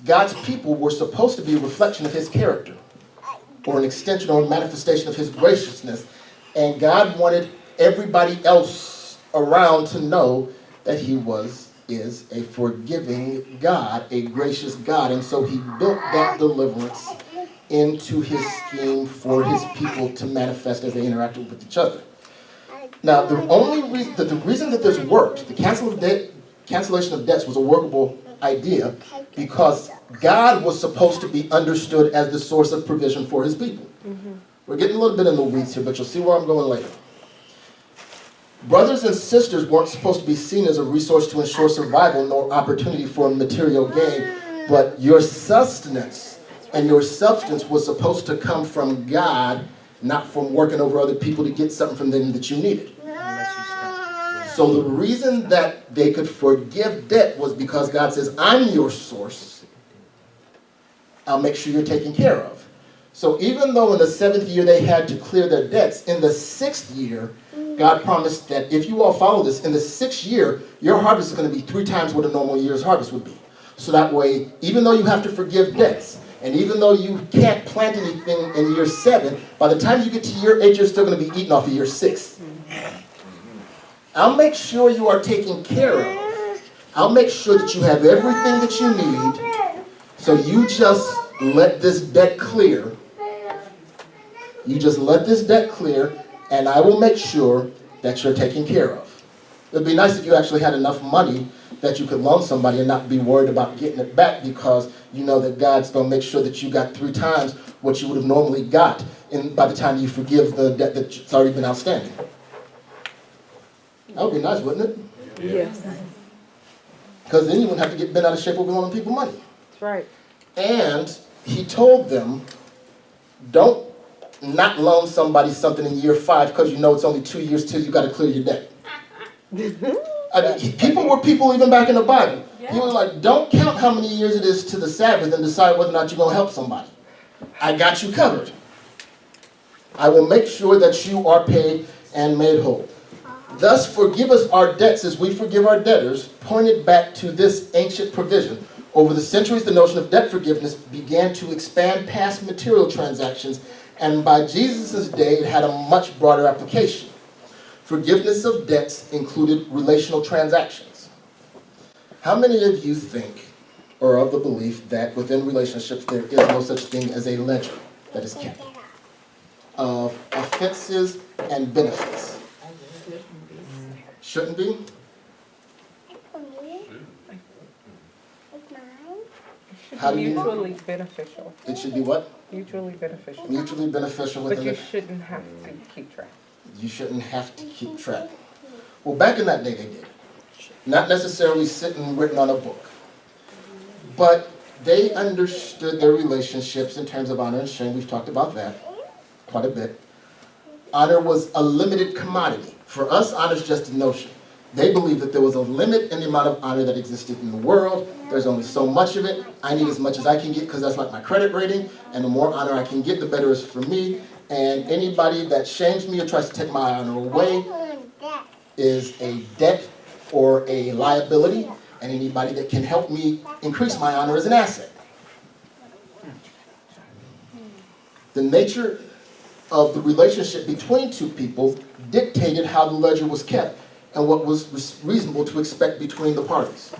God's people were supposed to be a reflection of his character, or an extension or a manifestation of his graciousness. And God wanted everybody else around to know that he is a forgiving God, a gracious God. And so he built that deliverance into his scheme for his people to manifest as they interacted with each other. Now, the reason that this worked, the cancellation of debts was a workable idea because God was supposed to be understood as the source of provision for his people. We're getting a little bit in the weeds here, but you'll see where I'm going later. Brothers and sisters weren't supposed to be seen as a resource to ensure survival nor opportunity for material gain, but your sustenance and your substance was supposed to come from God, not from working over other people to get something from them that you needed. So the reason that they could forgive debt was because God says, I'm your source. I'll make sure you're taken care of. So even though in the 7th year they had to clear their debts, in the 6th year, God promised that if you all follow this, in the 6th year, your harvest is going to be 3 times what a normal year's harvest would be. So that way, even though you have to forgive debts, and even though you can't plant anything in year 7, by the time you get to year 8, you're still going to be eating off of year 6. I'll make sure you are taken care of. I'll make sure that you have everything that you need. So you just let this debt clear. You just let this debt clear, and I will make sure that you're taken care of. It'd be nice if you actually had enough money that you could loan somebody and not be worried about getting it back, because you know that God's going to make sure that you got 3 times what you would have normally got by the time you forgive the debt that's already been outstanding. That would be nice, wouldn't it? Yes. Because then you wouldn't have to get bent out of shape over loaning people money. That's right. And he told them, don't not loan somebody something in year 5 because you know it's only 2 years till you got to clear your debt. I mean, people were people even back in the Bible. Yeah. He was like, don't count how many years it is to the Sabbath and decide whether or not you're going to help somebody. I got you covered. I will make sure that you are paid and made whole. Thus, forgive us our debts as we forgive our debtors, pointed back to this ancient provision. Over the centuries, the notion of debt forgiveness began to expand past material transactions, and by Jesus' day, it had a much broader application. Forgiveness of debts included relational transactions. How many of you think, or of the belief, that within relationships there is no such thing as a ledger that is kept of offenses and benefits? Shouldn't be? How do you know? Mutually beneficial. It should be what? Mutually beneficial. Mutually beneficial But within you it. shouldn't have to keep track. You shouldn't have to keep track. Well, back in that day they did. Not necessarily sitting written on a book. But they understood their relationships in terms of honor and shame. We've talked about that quite a bit. Honor was a limited commodity. For us, honor is just a notion. They believed that there was a limit in the amount of honor that existed in the world. There's only so much of it. I need as much as I can get because that's like my credit rating. And the more honor I can get, the better it's for me. And anybody that shames me or tries to take my honor away is a debt or a liability. And anybody that can help me increase my honor is an asset. The nature of the relationship between two people dictated how the ledger was kept and what was reasonable to expect between the parties.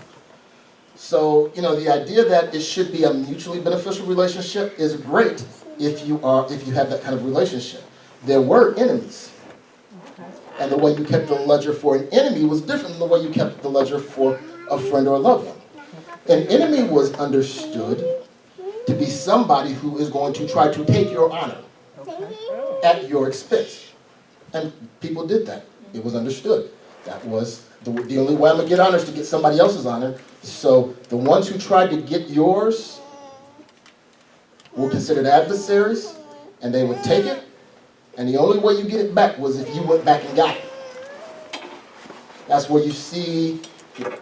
So, the idea that it should be a mutually beneficial relationship is great if you have that kind of relationship. There were enemies. And the way you kept the ledger for an enemy was different than the way you kept the ledger for a friend or a loved one. An enemy was understood to be somebody who is going to try to take your honor at your expense. And people did that. It was understood. That was the only way I'm going to get honor is to get somebody else's honor. So the ones who tried to get yours were considered adversaries, and they would take it, and the only way you get it back was if you went back and got it. That's where you see,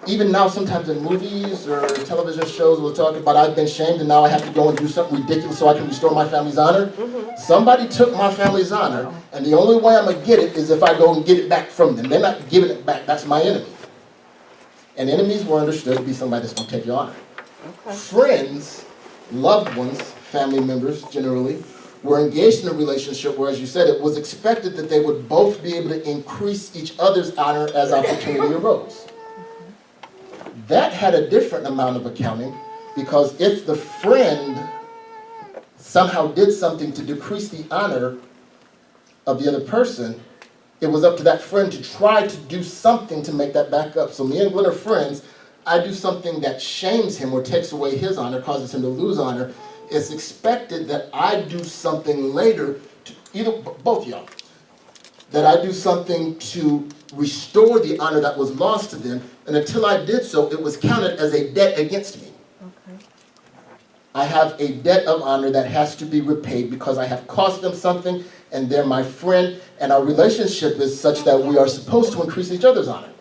even now sometimes in movies or television shows, we'll talk about I've been shamed and now I have to go and do something ridiculous so I can restore my family's honor. Somebody took my family's honor, and the only way I'm going to get it is if I go and get it back from them. They're not giving it back. That's my enemy. And enemies were understood to be somebody that's going to take your honor. Okay. Friends, loved ones, family members generally, were engaged in a relationship where, as you said, it was expected that they would both be able to increase each other's honor as opportunity arose. That had a different amount of accounting, because if the friend somehow did something to decrease the honor of the other person, it was up to that friend to try to do something to make that back up. So me and Glenn are friends. I do something that shames him or takes away his honor, causes him to lose honor. It's expected that I do something later, to both y'all, that I do something to restore the honor that was lost to them. And until I did so, it was counted as a debt against me. Okay. I have a debt of honor that has to be repaid because I have cost them something, and they're my friend, and our relationship is such that we are supposed to increase each other's honor.